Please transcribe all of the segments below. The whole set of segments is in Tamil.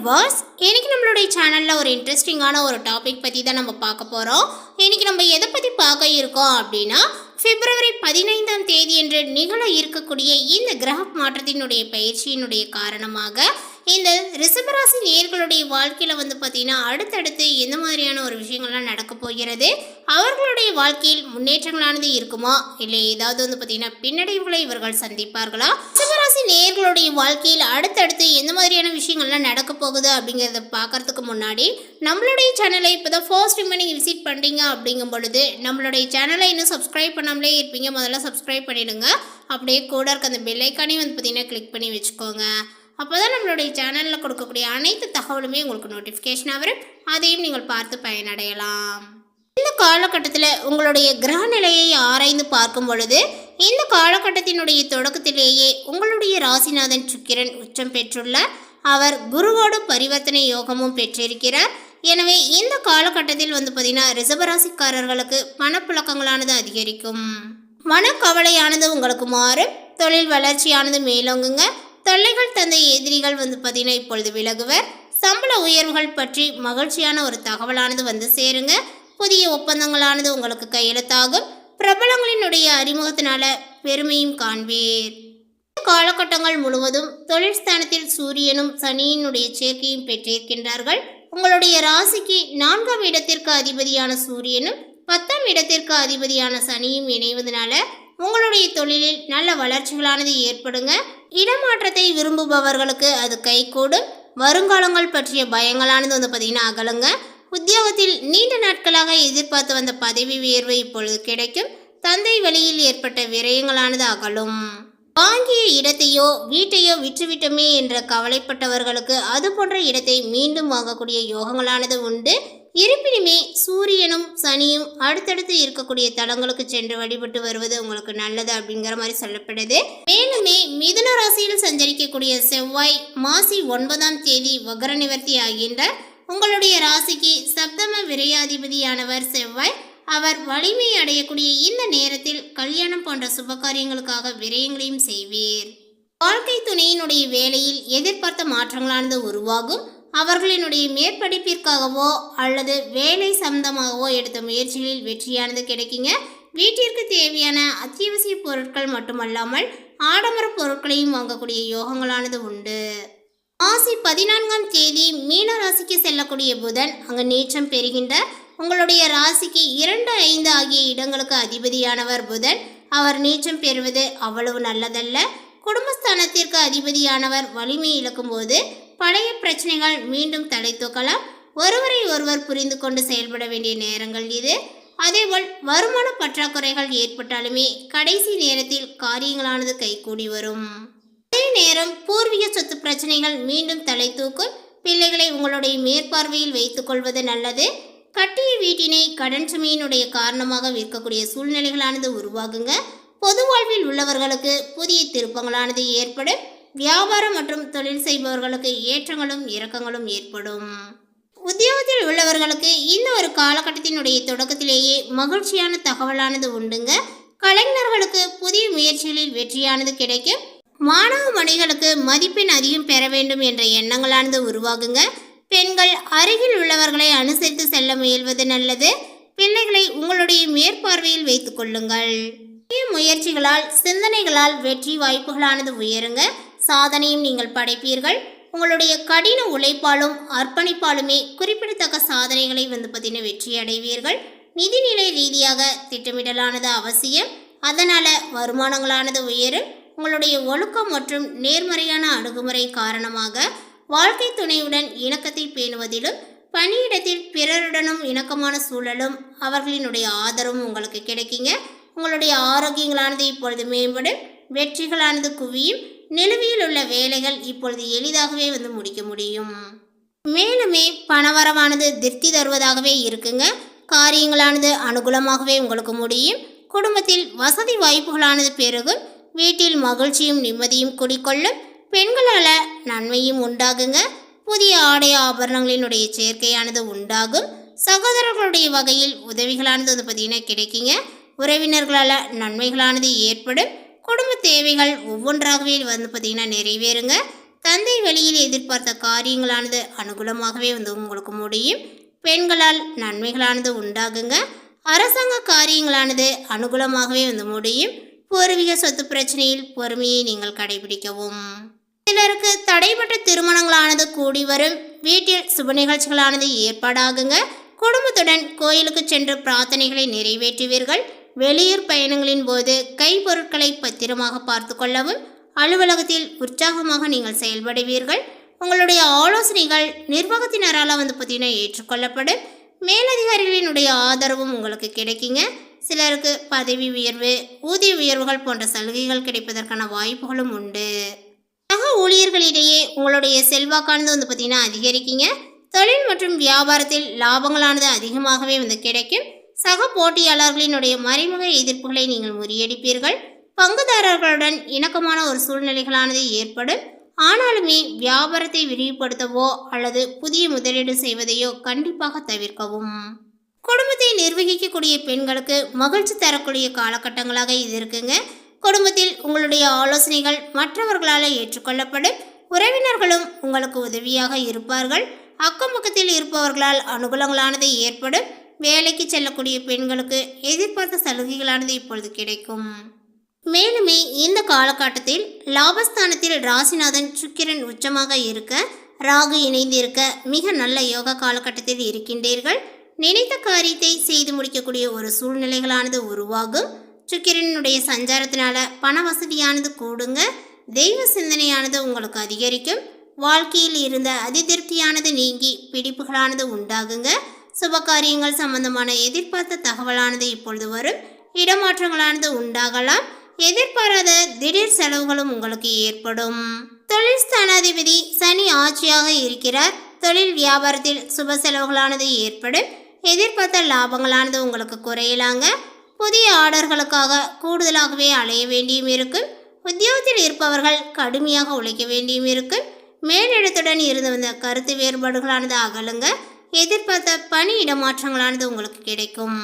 விவாஸ், இன்னைக்கு நம்மளுடைய சேனலில் ஒரு இன்ட்ரெஸ்டிங்கான ஒரு டாபிக் பற்றி தான் நம்ம பார்க்க போகிறோம். இன்னைக்கு நம்ம எதை பற்றி பார்க்க இருக்கோம் அப்படின்னா, பிப்ரவரி 15ஆம் தேதி என்று நிகழ இருக்கக்கூடிய இந்த கிரக மாற்றத்தினுடைய பயிற்சியினுடைய காரணமாக இந்த ரிஷபராசி நேயர்களுடைய வாழ்க்கையில் பார்த்தீங்கன்னா அடுத்தடுத்து எந்த மாதிரியான ஒரு விஷயங்கள்லாம் நடக்க போகிறது, அவர்களுடைய வாழ்க்கையில் முன்னேற்றங்களானது இருக்குமா, இல்லை ஏதாவது பார்த்தீங்கன்னா பின்னடைவுகளை இவர்கள் சந்திப்பார்களா, ரிஷபராசி நேயர்களுடைய வாழ்க்கையில் அடுத்தடுத்து எந்த மாதிரியான விஷயங்கள்லாம் நடக்க போகுது அப்படிங்கிறத பார்க்கறதுக்கு முன்னாடி நம்மளுடைய சேனலை இப்போ தான் ஃபர்ஸ்ட் டைம் நீங்கள் விசிட் பண்ணுறீங்க அப்படிங்கும் பொழுது நம்மளுடைய சேனலை இன்னும் சப்ஸ்கிரைப் பண்ணாமலே இருப்பீங்க, முதல்ல சப்ஸ்கிரைப் பண்ணிவிடுங்க. அப்படியே கூட இருக்க அந்த பெல் ஐக்கானையும் பார்த்தீங்கன்னா கிளிக் பண்ணி வச்சுக்கோங்க. அப்போ தான் நம்மளுடைய சேனலில் கொடுக்கக்கூடிய அனைத்து தகவலுமே உங்களுக்கு நோட்டிஃபிகேஷனாக வரும், அதையும் நீங்கள் பார்த்து பயனடையலாம். இந்த காலகட்டத்தில் உங்களுடைய கிரக நிலையை ஆராய்ந்து பார்க்கும் பொழுது இந்த காலகட்டத்தினுடைய தொடக்கத்திலேயே உங்களுடைய ராசிநாதன் சுக்கிரன் உச்சம் பெற்றுள்ளார். அவர் குருவோடு பரிவர்த்தனை யோகமும் பெற்றிருக்கிறார். எனவே இந்த காலகட்டத்தில் பார்த்தீங்கன்னா ரிஷபராசிக்காரர்களுக்கு பணப்புழக்கங்களானது அதிகரிக்கும், மனக்கவலையானது உங்களுக்கு மாறும், தொழில் வளர்ச்சியானது மேலோங்குங்க. தொல்லைகள் தந்த எதிரிகள் பார்த்தீங்கன்னா இப்பொழுது விலகுவர். சம்பள உயர்வுகள் பற்றி மகிழ்ச்சியான ஒரு தகவலானது சேருங்க. புதிய ஒப்பந்தங்களானது உங்களுக்கு கையெழுத்தாகும். பிரபலங்களினுடைய அறிமுகத்தினால பெருமையும் காண்பீர். காலகட்டங்கள் முழுவதும் தொழில் ஸ்தானத்தில் சூரியனும் சனியினுடைய சேர்க்கையும் பெற்றிருக்கின்றார்கள். உங்களுடைய ராசிக்கு 4ஆம் இடத்திற்கு அதிபதியான சூரியனும் 10ஆம் இடத்திற்கு அதிபதியான சனியும் இணைவதனால உங்களுடைய தொழிலில் நல்ல வளர்ச்சிகளானது ஏற்படுங்க. இடமாற்றத்தை விரும்புபவர்களுக்கு அது கைகூடும். வருங்காலங்கள் பற்றிய பயங்களானது பார்த்தீங்கன்னா அகலுங்க. உத்தியோகத்தில் நீண்ட நாட்களாக எதிர்பார்த்து வந்த பதவி உயர்வு இப்பொழுது கிடைக்கும். தந்தை வழியில் ஏற்பட்ட விரயங்களானது அகலும். வாங்கிய இடத்தையோ வீட்டையோ விற்றுவிட்டோமே என்ற கவலைப்பட்டவர்களுக்கு அது போன்ற இடத்தை மீண்டும் வாங்கக்கூடிய யோகங்களானது உண்டு. இருப்பினுமே சூரியனும் சனியும் அடுத்தடுத்து இருக்கக்கூடிய தலங்களுக்கு சென்று வழிபட்டு வருவது உங்களுக்கு நல்லது அப்படிங்கிற மாதிரி சொல்லப்படுது. மேலுமே மிதுன ராசியில் சஞ்சரிக்கக்கூடிய செவ்வாய் மாசி 9ஆம் தேதி வக்ர நிவர்த்தி ஆகின்றார். உங்களுடைய ராசிக்கு சப்தம விரையாதிபதியானவர் செவ்வாய். அவர் வலிமை அடையக்கூடிய இந்த நேரத்தில் கல்யாணம் போன்ற சுபகாரியங்களுக்காக விரயங்களையும் செய்வீர். வாழ்க்கை துணையினுடைய வேலையில் எதிர்பார்த்த மாற்றங்களானது உருவாகும். அவர்களினுடைய மேற்படிப்பிற்காகவோ அல்லது வேலை சம்பந்தமாகவோ எடுத்த முயற்சிகளில் வெற்றியானது கிடைக்குங்க. வீட்டிற்கு தேவையான அத்தியாவசிய பொருட்கள் மட்டுமல்லாமல் ஆடம்பர பொருட்களையும் வாங்கக்கூடிய யோகங்களானது உண்டு. மாசி 14ஆம் தேதி மீன ராசிக்கு செல்லக்கூடிய புதன் அங்கு நீச்சம் பெறுகின்றார். உங்களுடைய ராசிக்கு 2, 5 ஆகிய இடங்களுக்கு அதிபதியானவர் புதன். அவர் நீச்சம் பெறுவது அவ்வளவு நல்லதல்ல. குடும்பஸ்தானத்திற்கு அதிபதியானவர் வலிமை இழக்கும் போது பழைய பிரச்சனைகள் மீண்டும் தலை தூக்கலாம். ஒருவரை ஒருவர் புரிந்து கொண்டு செயல்பட வேண்டிய நேரங்கள் இது. அதேபோல் வருமான பற்றாக்குறைகள் ஏற்பட்டாலுமே கடைசி நேரத்தில் காரியங்களானது கைகூடி வரும். அதே நேரம் பூர்வீக சொத்து பிரச்சனைகள் மீண்டும் தலை தூக்கும். பிள்ளைகளை உங்களுடைய மேற்பார்வையில் வைத்துக் கொள்வது நல்லது. கட்டிய வீட்டினை கடன் சுமையினுடைய காரணமாக விற்கக்கூடிய சூழ்நிலைகளானது உருவாகுங்க. பொது வாழ்வில் உள்ளவர்களுக்கு புதிய திருப்பங்களானது ஏற்படும். வியாபாரம் மற்றும் தொழில் செய்பவர்களுக்கு ஏற்றங்களும் இறக்கங்களும் ஏற்படும். உத்தியோகத்தில் உள்ளவர்களுக்கு இந்த ஒரு காலகட்டத்தினுடைய தொடக்கத்திலேயே மகிழ்ச்சியான தகவலானது உண்டுங்க. கலைஞர்களுக்கு புதிய முயற்சிகளில் வெற்றியானது கிடைக்கும். மாணவ மணிகளுக்கு மதிப்பெண் அதிகம் பெற வேண்டும் என்ற எண்ணங்களானது உருவாகுங்க. பெண்கள் அருகில் உள்ளவர்களை அனுசரித்து செல்ல முயல்வது நல்லது. பிள்ளைகளை உங்களுடைய மேற்பார்வையில் வைத்துக் கொள்ளுங்கள். முயற்சிகளால் சிந்தனைகளால் வெற்றி வாய்ப்புகளானது உயருங்க. சாதனையும் நீங்கள் படைப்பீர்கள். உங்களுடைய கடின உழைப்பாலும் அர்ப்பணிப்பாலுமே குறிப்பிடத்தக்க சாதனைகளை பார்த்தீங்கன்னா வெற்றி அடைவீர்கள். நிதிநிலை ரீதியாக திட்டமிடலானது அவசியம். அதனால வருமானங்களானது உயரும். உங்களுடைய ஒழுக்கம் மற்றும் நேர்மறையான அணுகுமுறை காரணமாக வாழ்க்கை துணையுடன் இணக்கத்தை பேணுவதிலும் பணியிடத்தில் பிறருடனும் இணக்கமான சூழலும் அவர்களினுடைய ஆதரவும் உங்களுக்கு கிடைக்குங்க. உங்களுடைய ஆரோக்கியங்களானது இப்பொழுது மேம்படும். வெற்றிகளானது குவியும். நிலுவையில் உள்ள வேலைகள் இப்பொழுது எளிதாகவே முடிக்க முடியும். மேலுமே பணவரவானது திருப்தி தருவதாகவே இருக்குங்க. காரியங்களானது அனுகூலமாகவே உங்களுக்கு முடியும். குடும்பத்தில் வசதி வாய்ப்புகளானது பெருகும். வீட்டில் மகிழ்ச்சியும் நிம்மதியும் குடிக்கொள்ளும். பெண்களால் நன்மையும் உண்டாகுங்க. புதிய ஆடை ஆபரணங்களினுடைய சேர்க்கையானது உண்டாகும். சகோதரர்களுடைய வகையில் உதவிகளானது பார்த்தீங்கன்னா கிடைக்குங்க. உறவினர்களால் நன்மைகளானது ஏற்படும். குடும்ப தேவைகள் ஒவ்வொன்றாகவே பார்த்தீங்கன்னா நிறைவேறுங்க. தந்தை வழியில் எதிர்பார்த்த காரியங்களானது அனுகூலமாகவே உங்களுக்கு முடியும். பெண்களால் நன்மைகளானது உண்டாகுங்க. அரசாங்க காரியங்களானது அனுகூலமாகவே முடியும். பூர்வீக சொத்து பிரச்சனையில் பொறுமையை நீங்கள் கடைபிடிக்கவும். சிலருக்கு தடைப்பட்ட திருமணங்களானது கூடி வரும். வீட்டில் சுப நிகழ்ச்சிகளானது ஏற்பாடாகுங்க. குடும்பத்துடன் கோயிலுக்கு சென்று பிரார்த்தனைகளை நிறைவேற்றுவீர்கள். வெளியூர் பயணங்களின் போது கைப்பொருட்களை பத்திரமாக பார்த்து கொள்ளவும். அலுவலகத்தில் உற்சாகமாக நீங்கள் செயல்படுவீர்கள். உங்களுடைய ஆலோசனைகள் நிர்வாகத்தினரால் ஏற்றுக்கொள்ளப்படும். மேலதிகாரிகளினுடைய ஆதரவும் உங்களுக்கு கிடைக்குங்க. சிலருக்கு பதவி உயர்வு, ஊதிய உயர்வுகள் போன்ற சலுகைகள் கிடைப்பதற்கான வாய்ப்புகளும் உண்டு. சக ஊழியர்களிடையே உங்களுடைய செல்வாக்கானது அதிகரிக்குங்க. தொழில் மற்றும் வியாபாரத்தில் லாபங்களானது அதிகமாகவே கிடைக்கும். சக போட்டியாளர்களினுடைய மறைமுக எதிர்ப்புகளை நீங்கள் முறியடிப்பீர்கள். பங்குதாரர்களுடன் இணக்கமான ஒரு சூழ்நிலைகளானது ஏற்படும். ஆனாலுமே வியாபாரத்தை விரிவுபடுத்தவோ அல்லது புதிய முதலீடு செய்வதையோ கண்டிப்பாக தவிர்க்கவும். குடும்பத்தை நிர்வகிக்கக்கூடிய பெண்களுக்கு மகிழ்ச்சி தரக்கூடிய காலகட்டங்களாக இது இருக்குங்க. குடும்பத்தில் உங்களுடைய ஆலோசனைகள் மற்றவர்களால் ஏற்றுக்கொள்ளப்படும். உறவினர்களும் உங்களுக்கு உதவியாக இருப்பார்கள். அக்கம் பக்கத்தில் இருப்பவர்களால் அனுகூலங்களானது ஏற்படும். வேலைக்கு செல்லக்கூடிய பெண்களுக்கு எதிர்பார்த்த சலுகைகளானது இப்பொழுது கிடைக்கும். மேலுமே இந்த காலகட்டத்தில் லாபஸ்தானத்தில் ராசிநாதன் சுக்கிரன் உச்சமாக இருக்க, ராகு இணைந்திருக்க மிக நல்ல யோக காலகட்டத்தில் இருக்கின்றீர்கள். நினைத்த காரியத்தை செய்து முடிக்கக்கூடிய ஒரு சூழ்நிலைகளானது உருவாகும். சுக்கிரனுடைய சஞ்சாரத்தினால பண வசதியானது கூடுங்க. தெய்வ சிந்தனையானது உங்களுக்கு அதிகரிக்கும். வாழ்க்கையில் இருந்த அதிருப்தியானது நீங்கி பிடிப்புகளானது உண்டாகுங்க. சுபகாரியங்கள் சம்பந்தமான எதிர்பார்த்த தகவலானது இப்பொழுது வரும். இடமாற்றங்களானது உண்டாகலாம். எதிர்பாராத திடீர் செலவுகளும் உங்களுக்கு ஏற்படும். தொழில் ஸ்தானாதிபதி சனி ஆட்சியாக இருக்கிறார். தொழில் வியாபாரத்தில் சுப செலவுகளானது ஏற்படும். எதிர்பார்த்த லாபங்களானது உங்களுக்கு குறையலாங்க. புதிய ஆர்டர்களுக்காக கூடுதலாகவே அலைய வேண்டியும் இருக்கும். உத்தியோகத்தில் இருப்பவர்கள் கடுமையாக உழைக்க வேண்டியும் இருக்கும். மேலிடத்துடன் இருந்து வந்த கருத்து வேறுபாடுகளானது அகலுங்க. எதிர்பார்த்த பணி இடமாற்றங்களானது உங்களுக்கு கிடைக்கும்.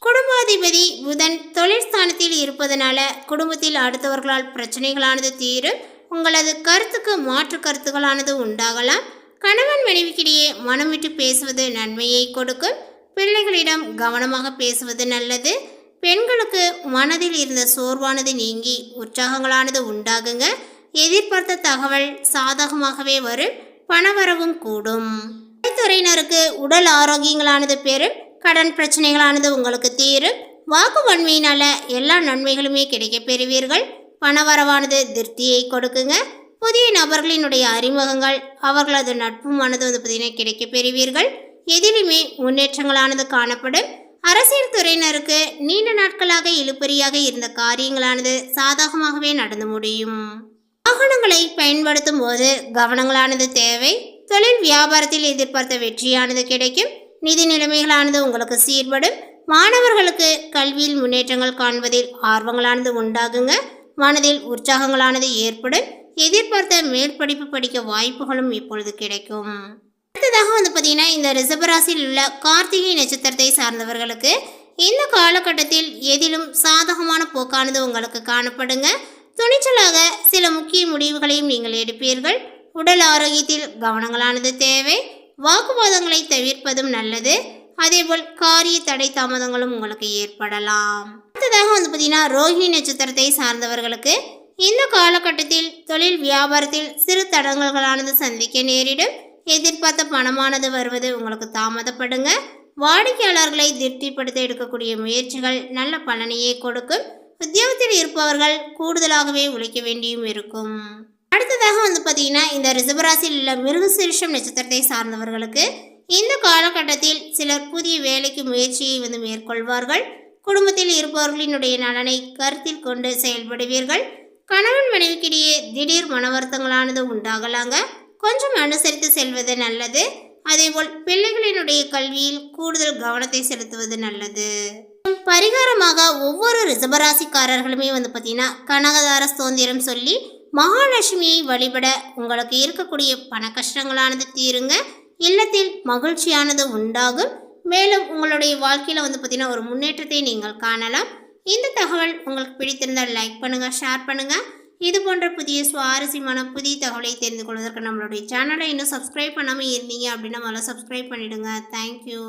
குடும்பாதிபதி புதன் தொழில் ஸ்தானத்தில் இருப்பதனால குடும்பத்தில் அடுத்தவர்களால் பிரச்சனைகளானது தீரும். உங்களது கருத்துக்கு மாற்று கருத்துக்களானது உண்டாகலாம். கணவன் மனைவிக்கிடையே மனம் விட்டு பேசுவது நன்மையை கொடுக்கும். பிள்ளைகளிடம் கவனமாக பேசுவது நல்லது. பெண்களுக்கு மனதில் இருந்த சோர்வானது நீங்கி உற்சாகங்களானது உண்டாகுங்க. எதிர்பார்த்த தகவல் சாதகமாகவே வரும். பணவரவும் கூடும். துறையினருக்கு உடல் ஆரோக்கியங்களானது பெறும். கடன் பிரச்சனைகளானது உங்களுக்கு தீரும். வாக்கு வன்மையினால எல்லா நன்மைகளுமே கிடைக்க பெறுவீர்கள். பணவரவானது திருப்தியை கொடுக்குங்க. புதிய நபர்களினுடைய அறிமுகங்கள், அவர்களது நட்புமானது கிடைக்க பெறுவீர்கள். எதிலுமே முன்னேற்றங்களானது காணப்படும். அரசியல் துறையினருக்கு நீண்ட நாட்களாக இழுபறியாக இருந்த காரியங்களானது சாதகமாகவே நடந்து முடியும். வாகனங்களை பயன்படுத்தும் போது கவனங்களானது தேவை. தொழில் வியாபாரத்தில் எதிர்பார்த்த வெற்றியானது கிடைக்கும். நிதி நிலைமைகளானது உங்களுக்கு சீர்படும். மாணவர்களுக்கு கல்வியில் முன்னேற்றங்கள் காண்பதில் ஆர்வங்களானது உண்டாகுங்க. மனதில் உற்சாகங்களானது ஏற்படும். எதிர்பார்த்த மேல் படிப்பு படிக்க வாய்ப்புகளும் இப்பொழுது கிடைக்கும். அடுத்ததாக இந்த ரிஷபராசியில் உள்ள கார்த்திகை நட்சத்திரத்தை சார்ந்தவர்களுக்கு இந்த காலகட்டத்தில் எதிலும் சாதகமான போக்கானது உங்களுக்கு காணப்படுங்க. துணிச்சலாக சில முக்கிய முடிவுகளையும் நீங்கள் எடுப்பீர்கள். உடல் ஆரோக்கியத்தில் கவனங்களானது தேவை. வாக்குவாதங்களை தவிர்ப்பதும் நல்லது. அதேபோல் காரிய தடை தாமதங்களும் உங்களுக்கு ஏற்படலாம். அடுத்ததாக ரோஹிணி நட்சத்திரத்தை சார்ந்தவர்களுக்கு இந்த காலகட்டத்தில் தொழில் வியாபாரத்தில் சிறு தடங்கல்களானது சந்திக்க நேரிடும். எதிர்பார்த்த பணமானது வருவது உங்களுக்கு தாமதப்படுங்க. வாடிக்கையாளர்களை திருப்திப்படுத்த எடுக்கக்கூடிய முயற்சிகள் நல்ல பலனையே கொடுக்கும். உத்தியோகத்தில் இருப்பவர்கள் கூடுதலாகவே உழைக்க வேண்டியும் இருக்கும். அடுத்ததாக இந்த ரிஷபராசியில் உள்ள மிருகசீரிஷம் நட்சத்திரத்தை சார்ந்தவர்களுக்கு இந்த காலகட்டத்தில் சிலர் புதிய வேலைக்கு முயற்சியை மேற்கொள்வார்கள். குடும்பத்தில் இருப்பவர்களினுடைய நலனை கருத்தில் கொண்டு செயல்படுவீர்கள். கணவன் மனைவிக்கிடையே திடீர் மன வருத்தங்களானது உண்டாகலாங்க. கொஞ்சம் அனுசரித்து செல்வது நல்லது. அதேபோல் பிள்ளைகளினுடைய கல்வியில் கூடுதல் கவனத்தை செலுத்துவது நல்லது. பரிகாரமாக ஒவ்வொரு ரிஷபராசிக்காரர்களுமே கனகதார ஸ்தோத்திரம் சொல்லி மகாலட்சுமியை வழிபட உங்களுக்கு இருக்கக்கூடிய பண கஷ்டங்களானது தீருங்க. இல்லத்தில் மகிழ்ச்சியானது உண்டாகும். மேலும் உங்களுடைய வாழ்க்கையில் ஒரு முன்னேற்றத்தை நீங்கள் காணலாம். இந்த தகவல் உங்களுக்கு பிடித்திருந்தால் லைக் பண்ணுங்கள், ஷேர் பண்ணுங்கள். இது போன்ற புதிய சுவாரஸ்யமான புதிய தகவலை தெரிந்து கொள்வதற்கு நம்மளுடைய சேனலை இன்னும் சப்ஸ்கிரைப் பண்ணாமல் இருந்தீங்க அப்படின்னா முதல்ல சப்ஸ்கிரைப் பண்ணிவிடுங்க. தேங்க்யூ.